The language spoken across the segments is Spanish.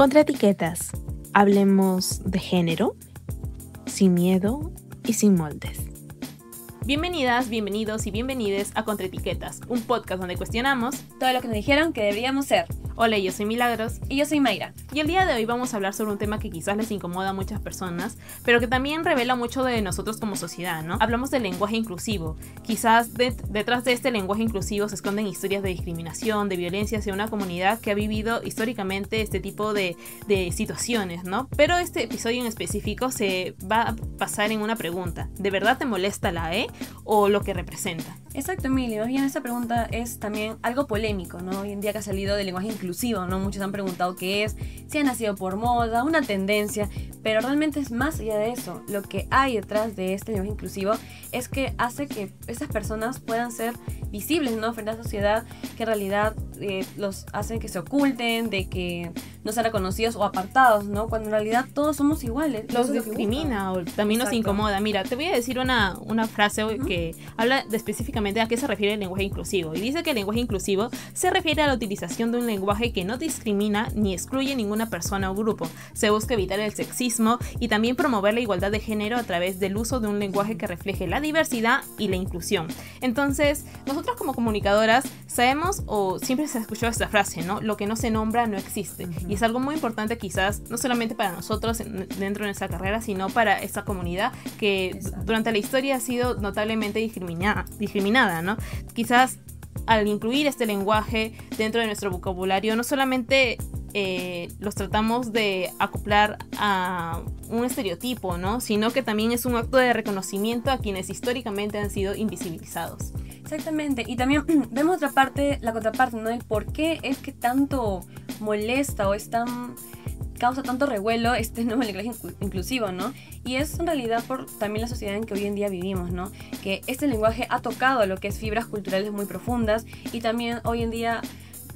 Contra etiquetas, hablemos de género, sin miedo y sin moldes. Bienvenidas, bienvenidos y bienvenides a Contraetiquetas, un podcast donde cuestionamos todo lo que nos dijeron que deberíamos ser. Hola, yo soy Milagros. Y yo soy Mayra. Y el día de hoy vamos a hablar sobre un tema que quizás les incomoda a muchas personas, pero que también revela mucho de nosotros como sociedad, ¿no? Hablamos del lenguaje inclusivo. Quizás detrás de este lenguaje inclusivo se esconden historias de discriminación, de violencia hacia una comunidad que ha vivido históricamente este tipo de situaciones, ¿no? Pero este episodio en específico se va a basar en una pregunta. ¿De verdad te molesta la E o lo que representa? Exacto, Emilio. Y en esta pregunta es también algo polémico, ¿no? Hoy en día que ha salido del lenguaje inclusivo, ¿no? Muchos han preguntado qué es, si ha nacido por moda, una tendencia, pero realmente es más allá de eso. Lo que hay detrás de este lenguaje inclusivo es que hace que esas personas puedan ser visibles, ¿no? Frente a la sociedad, que en realidad los hacen que se oculten, de que no sean reconocidos o apartados, ¿no? Cuando en realidad todos somos iguales. Los discrimina o también nos incomoda. Mira, te voy a decir una frase que habla específicamente a qué se refiere el lenguaje inclusivo. Y dice que el lenguaje inclusivo se refiere a la utilización de un lenguaje que no discrimina ni excluye ninguna persona o grupo. Se busca evitar el sexismo y también promover la igualdad de género a través del uso de un lenguaje que refleje la diversidad y la inclusión. Entonces, nosotros como comunicadoras sabemos, o siempre se ha escuchado esta frase, ¿no? Lo que no se nombra no existe. Y es algo muy importante quizás, no solamente para nosotros dentro de nuestra carrera, sino para esta comunidad que durante la historia ha sido notablemente discriminada, ¿no? Quizás al incluir este lenguaje dentro de nuestro vocabulario, no solamente los tratamos de acoplar a un estereotipo, ¿no? Sino que también es un acto de reconocimiento a quienes históricamente han sido invisibilizados. Exactamente, y también vemos la contraparte, ¿no? El por qué es que tanto molesta o causa tanto revuelo este nuevo lenguaje inclusivo, ¿no? Y es en realidad por también la sociedad en que hoy en día vivimos, ¿no? Que este lenguaje ha tocado lo que es fibras culturales muy profundas y también hoy en día,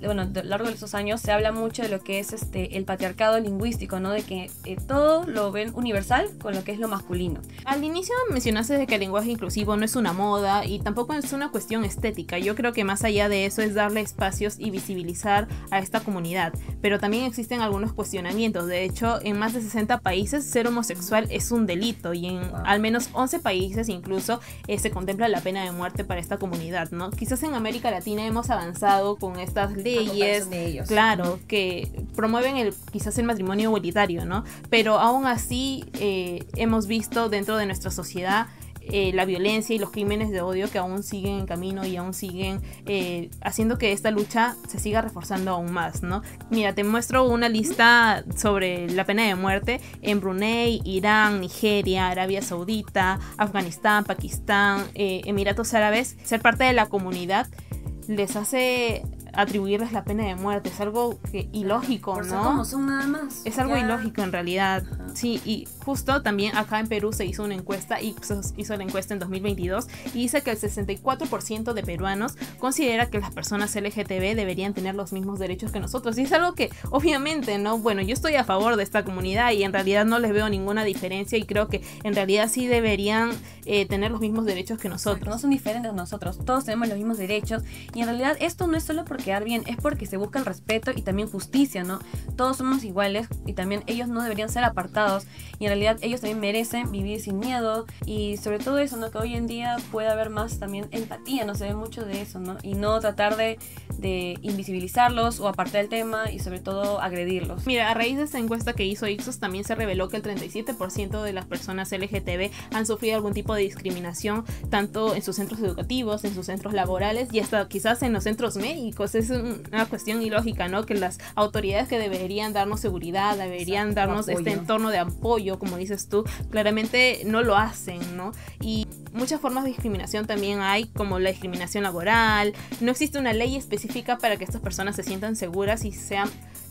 bueno, a lo largo de estos años se habla mucho de lo que es el patriarcado lingüístico, ¿no? De que todo lo ven universal con lo que es lo masculino. Al inicio mencionaste de que el lenguaje inclusivo no es una moda y tampoco es una cuestión estética. Yo creo que más allá de eso es darle espacios y visibilizar a esta comunidad. Pero también existen algunos cuestionamientos. De hecho, en más de 60 países ser homosexual es un delito y en al menos 11 países incluso se contempla la pena de muerte para esta comunidad, ¿no? Quizás en América Latina hemos avanzado con estas leyes, claro, que promueven quizás el matrimonio igualitario, ¿no? Pero aún así hemos visto dentro de nuestra sociedad la violencia y los crímenes de odio que aún siguen en camino y aún siguen haciendo que esta lucha se siga reforzando aún más, ¿no? Mira, te muestro una lista sobre la pena de muerte en Brunei, Irán, Nigeria, Arabia Saudita, Afganistán, Pakistán, Emiratos Árabes. Ser parte de la comunidad les hace atribuirles la pena de muerte. Es algo ilógico, por ¿no? Como son nada más. Es algo ilógico en realidad. Sí, y justo también acá en Perú se hizo una encuesta, Ipsos hizo la encuesta en 2022 y dice que el 64% de peruanos considera que las personas LGTB deberían tener los mismos derechos que nosotros. Y es algo que obviamente, ¿no? Bueno, yo estoy a favor de esta comunidad y en realidad no les veo ninguna diferencia y creo que en realidad sí deberían tener los mismos derechos que nosotros. No son diferentes de nosotros, todos tenemos los mismos derechos y en realidad esto no es solo por quedar bien, es porque se busca el respeto y también justicia, ¿no? Todos somos iguales y también ellos no deberían ser apartados y en realidad ellos también merecen vivir sin miedo y sobre todo eso, ¿no? Que hoy en día puede haber más también empatía, no se ve mucho de eso, ¿no? Y no tratar de invisibilizarlos o apartar el tema y sobre todo agredirlos. Mira, a raíz de esta encuesta que hizo Ipsos también se reveló que el 37% de las personas LGTB han sufrido algún tipo de discriminación tanto en sus centros educativos, en sus centros laborales y hasta quizás en los centros médicos. Es una cuestión ilógica, ¿no? Que las autoridades que deberían darnos seguridad, deberían darnos este entorno de apoyo, como dices tú, claramente no lo hacen, ¿no? Y muchas formas de discriminación también hay, como la discriminación laboral. No existe una ley específica para que estas personas se sientan seguras y se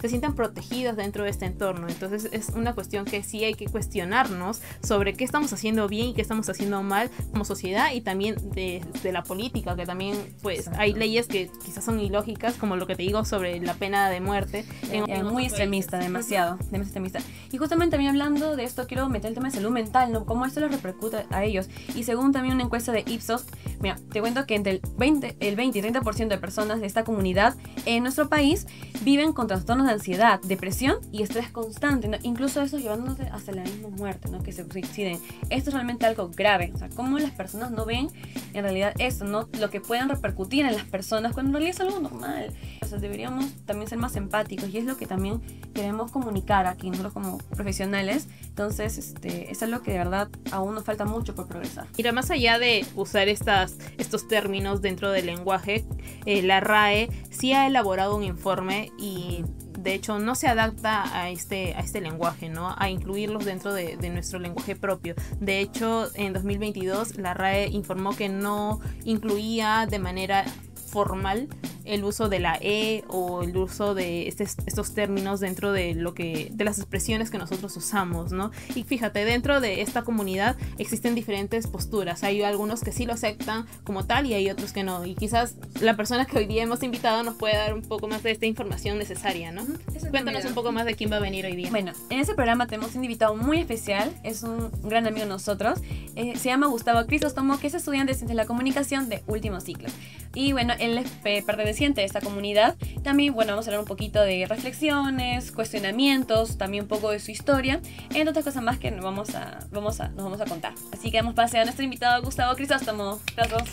sientan protegidas dentro de este entorno. Entonces es una cuestión que sí hay que cuestionarnos sobre qué estamos haciendo bien y qué estamos haciendo mal como sociedad y también de la política, que también pues hay leyes que quizás son ilógicas, como lo que te digo sobre la pena de muerte. Muy extremista, demasiado extremista. Y justamente también hablando de esto quiero meter el tema de salud mental, ¿no? Cómo esto les repercute a ellos. Y según también una encuesta de Ipsos, Mira, te cuento que entre el 20 y 30% de personas de esta comunidad en nuestro país viven con trastornos de ansiedad, depresión y estrés constante, ¿no? Incluso eso llevándose hasta la misma muerte, ¿no? Que se suiciden. Esto es realmente algo grave. O sea, cómo las personas no ven en realidad esto, ¿no? Lo que pueden repercutir en las personas cuando en realidad es algo normal. O sea, deberíamos también ser más empáticos y es lo que también queremos comunicar aquí nosotros como profesionales. Entonces, es algo que de verdad aún nos falta mucho por progresar. Mira, más allá de usar estos términos dentro del lenguaje, la RAE sí ha elaborado un informe y de hecho no se adapta a este lenguaje, ¿no? A incluirlos dentro de nuestro lenguaje propio. De hecho, en 2022 la RAE informó que no incluía de manera formal el uso de la E o el uso de estos términos dentro de las expresiones que nosotros usamos, ¿no? Y fíjate, dentro de esta comunidad existen diferentes posturas. Hay algunos que sí lo aceptan como tal y hay otros que no. Y quizás la persona que hoy día hemos invitado nos puede dar un poco más de esta información necesaria, ¿no? Cuéntanos un poco más de quién va a venir hoy día. Bueno, en este programa tenemos un invitado muy especial, es un gran amigo de nosotros, se llama Gustavo Crisóstomo, que es estudiante de Ciencias de la Comunicación de último ciclo. Y bueno, él es perteneciente de esta comunidad. También, bueno, vamos a hablar un poquito de reflexiones, cuestionamientos, también un poco de su historia, entre otras cosas más que nos vamos a contar. Así que damos pase a nuestro invitado Gustavo Crisóstomo. Gracias.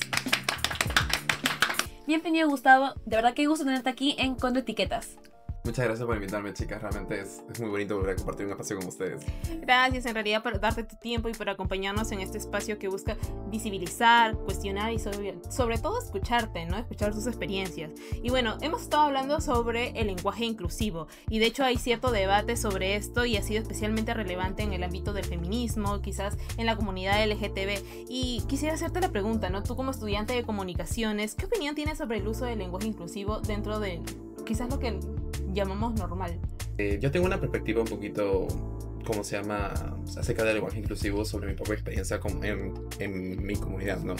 Bienvenido, Gustavo. De verdad que gusto tenerte aquí en Contra Etiquetas. Muchas gracias por invitarme, chicas. Realmente es muy bonito volver a compartir un espacio con ustedes. Gracias, en realidad, por darte tu tiempo y por acompañarnos en este espacio que busca visibilizar, cuestionar y sobre todo escucharte, ¿no? Escuchar tus experiencias. Y bueno, hemos estado hablando sobre el lenguaje inclusivo y de hecho hay cierto debate sobre esto y ha sido especialmente relevante en el ámbito del feminismo, quizás en la comunidad LGTB. Y quisiera hacerte la pregunta, ¿no? Tú como estudiante de comunicaciones, ¿qué opinión tienes sobre el uso del lenguaje inclusivo dentro de quizás lo que llamamos normal? Yo tengo una perspectiva un poquito, ¿cómo se llama?, acerca del lenguaje inclusivo sobre mi propia experiencia en mi comunidad, ¿no?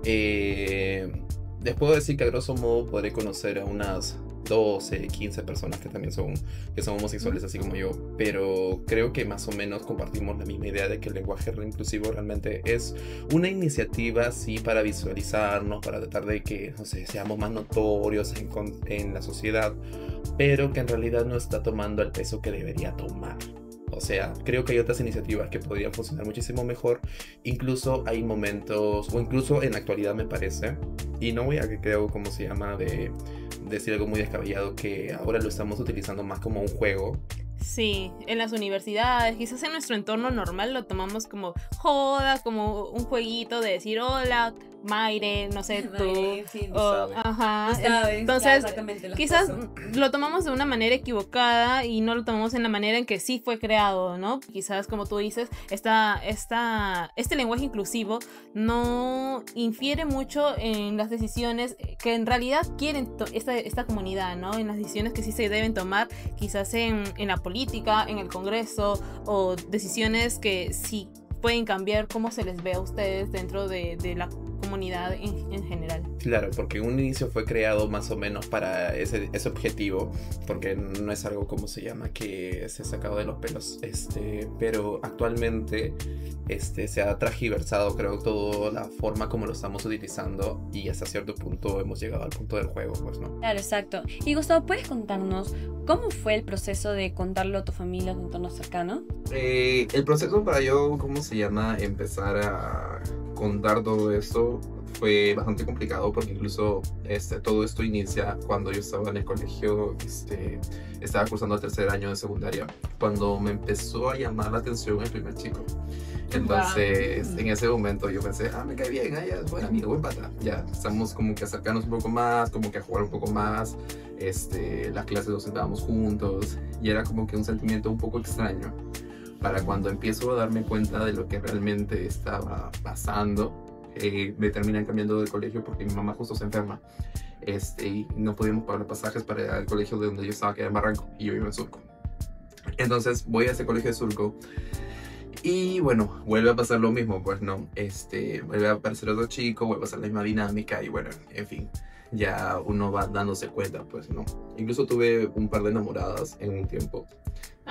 Les puedo decir que a grosso modo podré conocer a unas 12, 15 personas que también son homosexuales, así como yo, pero creo que más o menos compartimos la misma idea de que el lenguaje inclusivo realmente es una iniciativa, sí, para visualizarnos, para tratar de que, no sé, seamos más notorios en la sociedad, pero que en realidad no está tomando el peso que debería tomar. O sea, creo que hay otras iniciativas que podrían funcionar muchísimo mejor. Incluso hay momentos, o incluso en la actualidad me parece, y no voy a que creo, ¿cómo se llama?, de decir algo muy descabellado, que ahora lo estamos utilizando más como un juego. Sí, en las universidades, quizás en nuestro entorno normal lo tomamos como joda, como un jueguito de decir hola, Mayre, no sé, tú. Mayre, sí, Ajá. Sabes, Entonces, quizás cosas lo tomamos de una manera equivocada y no lo tomamos en la manera en que sí fue creado, ¿no? Quizás, como tú dices, este lenguaje inclusivo no infiere mucho en las decisiones que en realidad quieren esta comunidad, ¿no? En las decisiones que sí se deben tomar, quizás en la política, en el Congreso, o decisiones que sí pueden cambiar cómo se les ve a ustedes dentro de la comunidad en general. Claro, porque un inicio fue creado más o menos para ese objetivo, porque no es algo, como se llama, que se ha sacado de los pelos, pero actualmente se ha transgiversado, creo, toda la forma como lo estamos utilizando y hasta cierto punto hemos llegado al punto del juego, pues, ¿no? Claro, exacto. Y Gustavo, ¿puedes contarnos cómo fue el proceso de contarlo a tu familia, a tu entorno cercano? El proceso para yo, ¿cómo se llama?, empezar a contar todo esto fue bastante complicado, porque incluso todo esto inicia cuando yo estaba en el colegio, estaba cursando el tercer año de secundaria, cuando me empezó a llamar la atención el primer chico. Entonces, en ese momento yo pensé, me cae bien, ya es buen amigo, buen pata. Ya, estamos como que a acercarnos un poco más, como que a jugar un poco más. Las clases nos sentábamos juntos y era como que un sentimiento un poco extraño. Para cuando empiezo a darme cuenta de lo que realmente estaba pasando, me terminan cambiando de colegio porque mi mamá justo se enferma. Y no podíamos pagar los pasajes para ir al colegio de donde yo estaba, que era en Barranco, y yo vivo en Surco. Entonces voy a ese colegio de Surco y bueno, vuelve a pasar lo mismo, pues no, vuelve a aparecer otro chico, vuelve a pasar la misma dinámica y bueno, en fin, ya uno va dándose cuenta, pues no. Incluso tuve un par de enamoradas en un tiempo.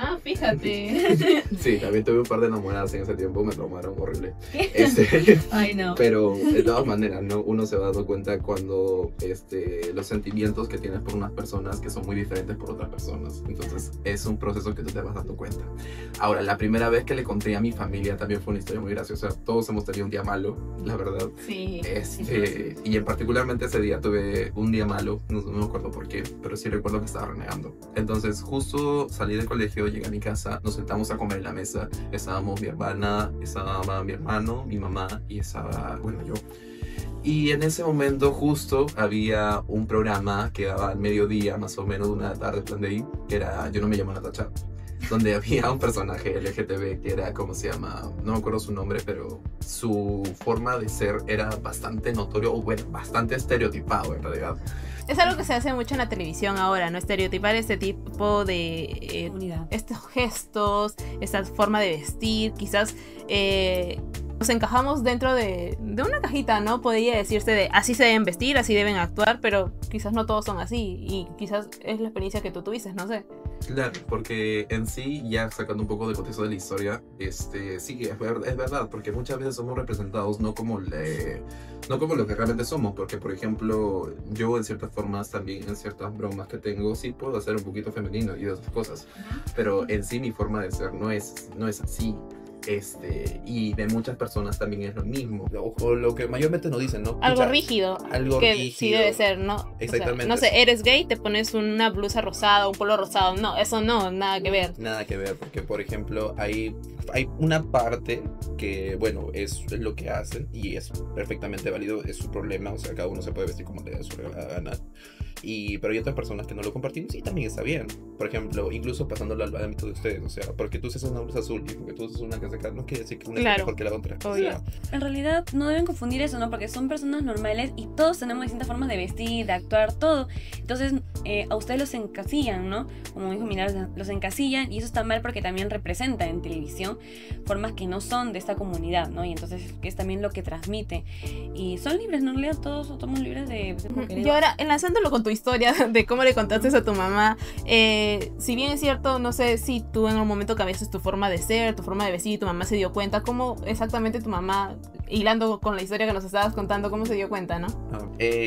Ah, fíjate. Sí, también tuve un par de enamoradas en ese tiempo, me traumaron horrible. Este, Ay, no. pero de todas maneras, ¿no? Uno se va dando cuenta cuando los sentimientos que tienes por unas personas que son muy diferentes por otras personas. Entonces es un proceso que tú te vas dando cuenta. Ahora, la primera vez que le conté a mi familia también fue una historia muy graciosa. Todos hemos tenido un día malo, la verdad. Sí. Y en particularmente ese día tuve un día malo, no me acuerdo por qué, pero sí recuerdo que estaba renegando. Entonces justo salí del colegio, llegué a mi casa, nos sentamos a comer en la mesa. Estábamos mi hermana, estaba mi hermano, mi mamá y estaba, bueno, yo. Y en ese momento justo había un programa que daba al mediodía, más o menos, una tarde, plan de ahí, que era Yo no me llamo Natacha, donde había un personaje LGTB que era, ¿cómo se llama? No me acuerdo su nombre, pero su forma de ser era bastante notorio, o bueno, bastante estereotipado en realidad. Es algo que se hace mucho en la televisión ahora, ¿no? Estereotipar este tipo de Unidad. estos gestos, esta forma de vestir, quizás nos encajamos dentro de una cajita, ¿no? Podría decirse de así se deben vestir, así deben actuar, pero quizás no todos son así y quizás es la experiencia que tú tuviste, no sé. Claro, porque en sí, ya sacando un poco de contexto de la historia, sí, es verdad, porque muchas veces somos representados no como lo que realmente somos, porque por ejemplo, yo en ciertas formas también, en ciertas bromas que tengo, sí puedo ser un poquito femenino y de otras cosas, pero en sí mi forma de ser no es así. Y de muchas personas también es lo mismo, o lo que mayormente nos dicen, ¿no? Algo Pucha, rígido, algo que rígido. sí debe ser, ¿no? Exactamente. O sea, no sé, eres gay, te pones una blusa rosada, un polo rosado, no, eso no, nada que ver. Nada que ver, porque por ejemplo hay una parte que, bueno, es lo que hacen y es perfectamente válido, es su problema, o sea, cada uno se puede vestir como le da su gana. Pero hay otras personas que no lo compartimos y también está bien. Por ejemplo, incluso pasándolo al ámbito de ustedes, o sea, porque tú usas una blusa azul y porque tú usas una casaca, no quiere decir que una Claro. es mejor que la otra. O sea, En realidad no deben confundir eso, ¿no? Porque son personas normales y todos tenemos distintas formas de vestir, de actuar, todo. Entonces a ustedes los encasillan, ¿no? Como dijo Milar, los encasillan y eso está mal porque también representa en televisión formas que no son de esta comunidad, ¿no? Y entonces es también lo que transmite. Y son libres, ¿no? En realidad todos somos libres de como Y queremos. ahora, enlazándolo con tu historia de cómo le contaste a tu mamá, si bien es cierto, no sé si tú en un momento cambiaste tu forma de ser, tu forma de vestir, tu mamá se dio cuenta, ¿cómo exactamente tu mamá, hilando con la historia que nos estabas contando, cómo se dio cuenta, no?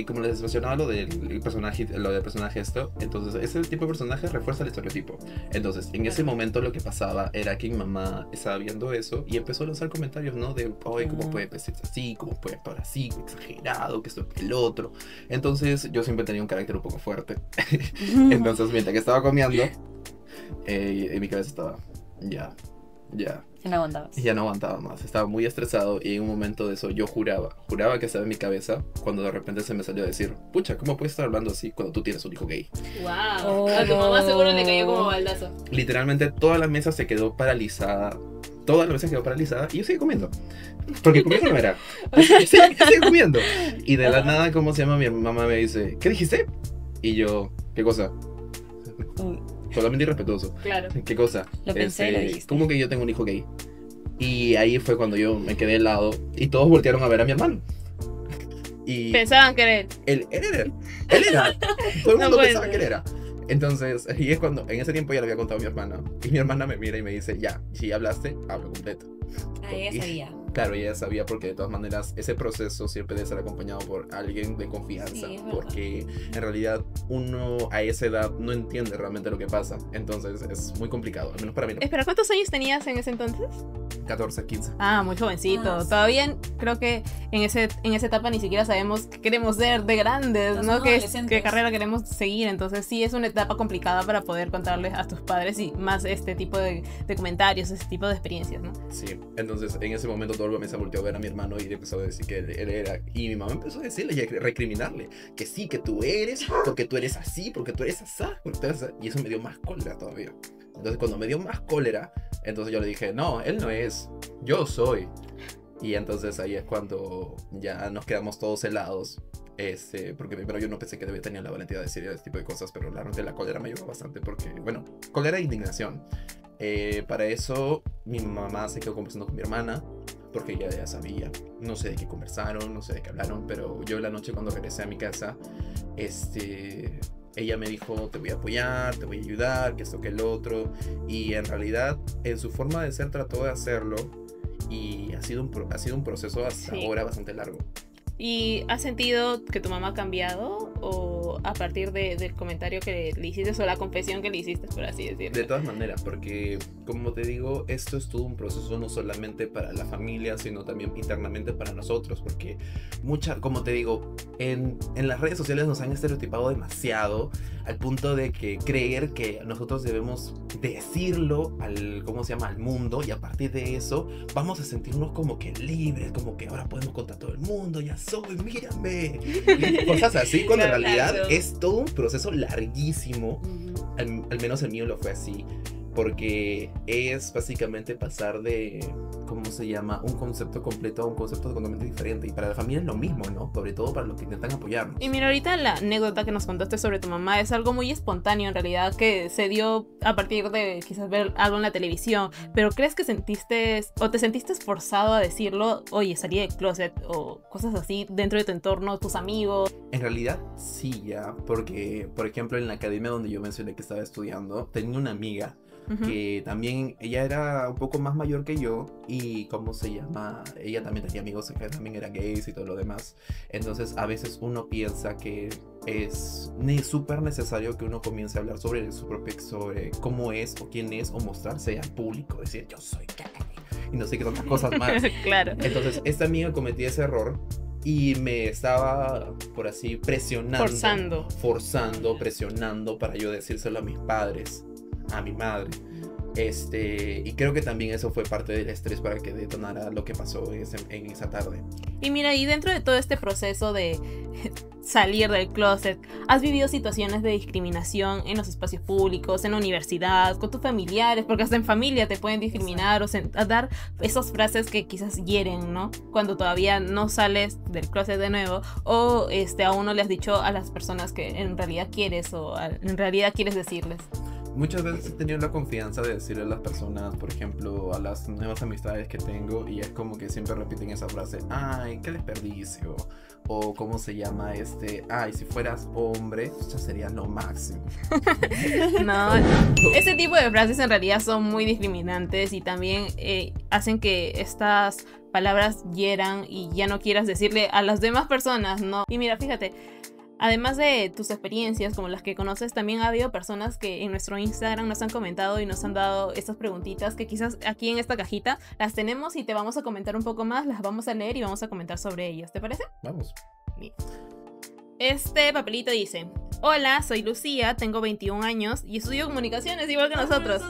como les mencionaba lo del personaje esto, entonces ese tipo de personaje refuerza el estereotipo. Entonces, en ese momento lo que pasaba era que mi mamá estaba viendo eso y empezó a lanzar comentarios, ¿no? De, oye, ¿cómo puede vestirse así? ¿Cómo puede actuar así? Exagerado, que esto, que el otro. Entonces, yo siempre tenía un carácter un poco fuerte. Entonces, mientras que estaba comiendo, en mi cabeza estaba, ya. No aguantabas. Ya no aguantaba más, estaba muy estresado y en un momento de eso yo juraba que estaba en mi cabeza cuando de repente se me salió a decir, pucha, ¿cómo puedes estar hablando así cuando tú tienes un hijo gay? ¡Wow! A tu mamá seguro le cayó como baldazo. Literalmente toda la mesa se quedó paralizada, y yo seguí comiendo, porque comiendo no era, seguí comiendo y de la nada, ¿cómo se llama? Mi mamá me dice, ¿qué dijiste? Y yo, ¿qué cosa? Totalmente irrespetuoso. Claro. ¿Qué cosa? Lo pensé, lo dijiste. ¿Cómo que yo tengo un hijo gay? Y ahí fue cuando yo me quedé helado y todos voltearon a ver a mi hermano. Y Pensaban que era él. él era. Todo el No mundo puede pensaba ser. que él era. Entonces, y es cuando, en ese tiempo ya le había contado a mi hermana. Y mi hermana me mira y me dice, ya, si hablaste, hablo completo. Ah, ella sabía. Claro, ella sabía porque de todas maneras ese proceso siempre debe ser acompañado por alguien de confianza, Sí, es verdad. porque en realidad uno a esa edad no entiende realmente lo que pasa, entonces es muy complicado, al menos para mí no. Espera, ¿cuántos años tenías en ese entonces? 14, 15. Ah, muy jovencito. Ah, sí. Todavía creo que en esa etapa ni siquiera sabemos qué queremos ser de grandes, Los ¿no? adolescentes. ¿Qué carrera queremos seguir? Entonces sí es una etapa complicada para poder contarles a tus padres y más este tipo de comentarios, este tipo de experiencias, ¿no? Sí, entonces en ese momento toda la mesa volteó a ver a mi hermano y le empezó a decir que él era, y mi mamá empezó a decirle y a recriminarle que sí, que tú eres, porque tú eres así, porque tú eres asá, y eso me dio más cólera todavía. Entonces cuando me dio más cólera, entonces yo le dije, no, él no es, yo soy. Y entonces ahí es cuando ya nos quedamos todos helados. Porque primero yo no pensé que tenía la valentía de decir ese tipo de cosas, pero realmente la cólera me ayudó bastante porque, bueno, cólera e indignación. Para eso mi mamá se quedó conversando con mi hermana porque ella ya sabía, no sé de qué conversaron, no sé de qué hablaron, pero yo la noche cuando regresé a mi casa, ella me dijo, te voy a apoyar, te voy a ayudar, que esto, que el otro. Y en realidad, en su forma de ser, trató de hacerlo. Y ha sido un proceso hasta Sí. ahora bastante largo. ¿Y has sentido que tu mamá ha cambiado? ¿O a partir del comentario que le hiciste o la confesión que le hiciste, por así decirlo? De todas maneras, porque como te digo, esto es todo un proceso no solamente para la familia, sino también internamente para nosotros, porque como te digo, en las redes sociales nos han estereotipado demasiado al punto de que creer que nosotros debemos decirlo al mundo, y a partir de eso vamos a sentirnos como que libres, como que ahora podemos contar a todo el mundo, ya soy, mírame, y cosas así, cuando en realidad Claro. es todo un proceso larguísimo. Al menos el mío lo fue así, porque es básicamente pasar de, ¿cómo se llama?, un concepto completo a un concepto totalmente diferente, y para la familia es lo mismo, ¿no? Sobre todo para los que intentan apoyarnos. Y mira, ahorita la anécdota que nos contaste sobre tu mamá es algo muy espontáneo en realidad, que se dio a partir de quizás ver algo en la televisión, pero ¿crees que te sentiste forzado a decirlo, oye, salí del closet, o cosas así dentro de tu entorno, tus amigos? En realidad sí, ya, porque por ejemplo en la academia donde yo mencioné que estaba estudiando, tenía una amiga Ujú. que también, ella era un poco más mayor que yo, y ¿cómo se llama? Ella también tenía amigos que también eran gays y todo lo demás. Entonces a veces uno piensa que es súper necesario que uno comience a hablar sobre sobre cómo es o quién es, o mostrarse al público, decir yo soy gay y no sé qué otras cosas más. Claro. Entonces esta amiga cometía ese error y me estaba, por así, forzando, presionando para yo decírselo a mis padres, a mi madre. Y creo que también eso fue parte del estrés para que detonara lo que pasó en esa tarde. Y mira, y dentro de todo este proceso de salir del closet, ¿has vivido situaciones de discriminación en los espacios públicos, en la universidad, con tus familiares? Porque hasta en familia te pueden discriminar o a dar esas frases que quizás hieren, ¿no? Cuando todavía no sales del closet de nuevo, o aún no le has dicho a las personas que en realidad quieres en realidad quieres decirles. Muchas veces he tenido la confianza de decirle a las personas, por ejemplo, a las nuevas amistades que tengo, y es como que siempre repiten esa frase, ay, qué desperdicio, o cómo se llama ay, si fueras hombre, ya sería lo máximo. No, ese tipo de frases en realidad son muy discriminantes y también hacen que estas palabras hieran y ya no quieras decirle a las demás personas, ¿no? Y mira, fíjate, además de tus experiencias como las que conoces, también ha habido personas que en nuestro Instagram nos han comentado y nos han dado estas preguntitas que quizás aquí en esta cajita las tenemos y te vamos a comentar un poco más, las vamos a leer y vamos a comentar sobre ellas, ¿te parece? Vamos. Este papelito dice: hola, soy Lucía, tengo 21 años y estudio comunicaciones igual que nosotros.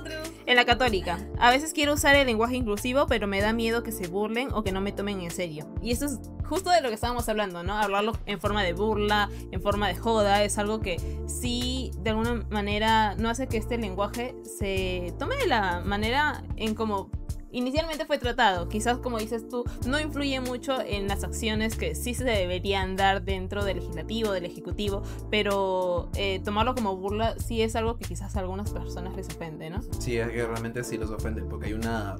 En la Católica. A veces quiero usar el lenguaje inclusivo, pero me da miedo que se burlen o que no me tomen en serio. Y esto es justo de lo que estábamos hablando, ¿no? Hablarlo en forma de burla, en forma de joda, es algo que sí, de alguna manera, no hace que este lenguaje se tome de la manera en como inicialmente fue tratado. Quizás, como dices tú, no influye mucho en las acciones que sí se deberían dar dentro del legislativo, del ejecutivo, pero tomarlo como burla sí es algo que quizás a algunas personas les ofende, ¿no? Sí, es que realmente sí los ofende, porque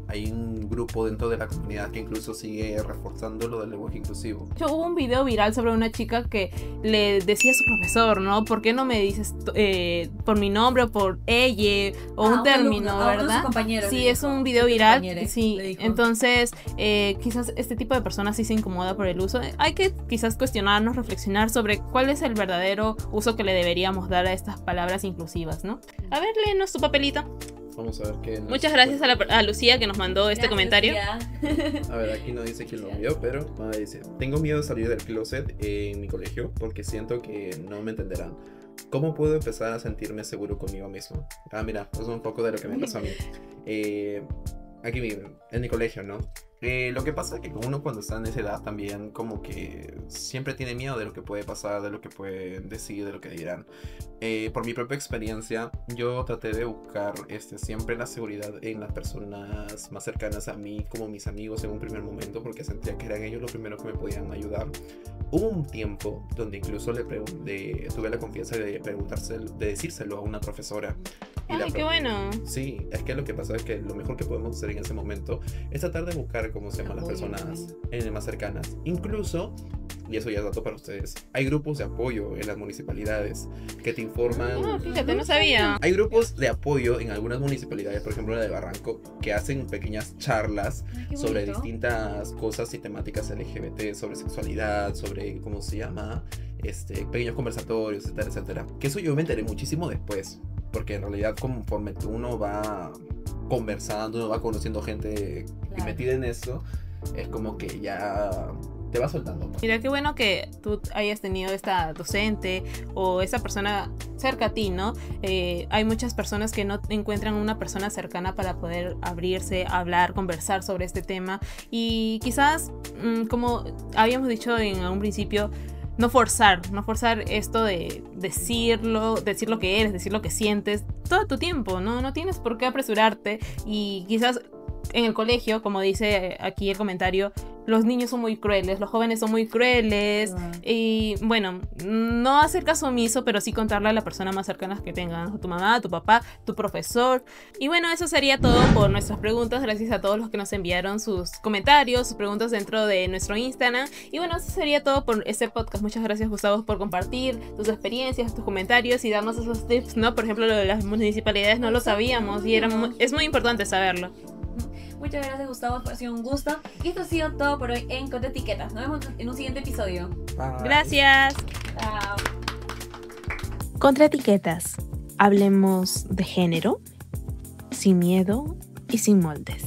hay un grupo dentro de la comunidad que incluso sigue reforzando lo del lenguaje inclusivo. De hecho, hubo un video viral sobre una chica que le decía a su profesor, ¿no? ¿Por qué no me dices por mi nombre o por ella o un término, ¿verdad? Sí, es un video viral. Sí, entonces quizás este tipo de personas sí se incomoda por el uso. Hay que quizás cuestionarnos, reflexionar sobre cuál es el verdadero uso que le deberíamos dar a estas palabras inclusivas, ¿no? A ver, léenos tu papelito. Vamos a ver qué... Muchas gracias a Lucía que nos mandó este comentario. A ver, aquí no dice quién lo envió, pero dice: tengo miedo de salir del closet en mi colegio porque siento que no me entenderán. ¿Cómo puedo empezar a sentirme seguro conmigo mismo? Mira, es un poco de lo que me pasó a mí. Aquí en mi colegio, ¿no? Lo que pasa es que uno cuando está en esa edad también como que siempre tiene miedo de lo que puede pasar, de lo que pueden decir, de lo que dirán. Por mi propia experiencia, yo traté de buscar siempre la seguridad en las personas más cercanas a mí, como mis amigos en un primer momento, porque sentía que eran ellos los primeros que me podían ayudar. Hubo un tiempo donde incluso tuve la confianza de decírselo a una profesora. ¡Ay, qué bueno! Sí, es que lo que pasa es que lo mejor que podemos hacer en ese momento es tratar de buscar cómo se llaman las personas más cercanas. Incluso y eso ya es dato para ustedes, hay grupos de apoyo en las municipalidades que te informan. Fíjate, no sabía. Hay grupos de apoyo en algunas municipalidades, por ejemplo la de Barranco, que hacen pequeñas charlas Ay, qué sobre bonito. distintas cosas y temáticas LGBT, sobre sexualidad, sobre, ¿cómo se llama? Pequeños conversatorios, etcétera, etcétera. Que eso yo me enteré muchísimo después, porque en realidad conforme uno va conversando, uno va conociendo gente Claro. metida en eso, es como que ya te va soltando. Mira, qué bueno que tú hayas tenido esta docente o esa persona cerca a ti, ¿no? Hay muchas personas que no encuentran una persona cercana para poder abrirse, hablar, conversar sobre este tema. Y quizás, como habíamos dicho en un principio, no forzar esto de decir lo que eres, decir lo que sientes todo tu tiempo, ¿no? No tienes por qué apresurarte y quizás en el colegio, como dice aquí el comentario, los niños son muy crueles, los jóvenes son muy crueles y bueno, no hacer caso omiso, pero sí contarle a la persona más cercana que tengan, tu mamá, tu papá, tu profesor. Y bueno, eso sería todo por nuestras preguntas. Gracias a todos los que nos enviaron sus comentarios, sus preguntas dentro de nuestro Instagram. Y bueno, eso sería todo por este podcast. Muchas gracias, Gustavo, por compartir tus experiencias, tus comentarios y darnos esos tips, ¿no? Por ejemplo, lo de las municipalidades no lo sabíamos y es muy importante saberlo. Muchas gracias, Gustavo, ha sido un gusto. Y esto ha sido todo por hoy en Contra Etiquetas. Nos vemos en un siguiente episodio. Bye. Gracias. Chao. Contra etiquetas. Hablemos de género, sin miedo y sin moldes.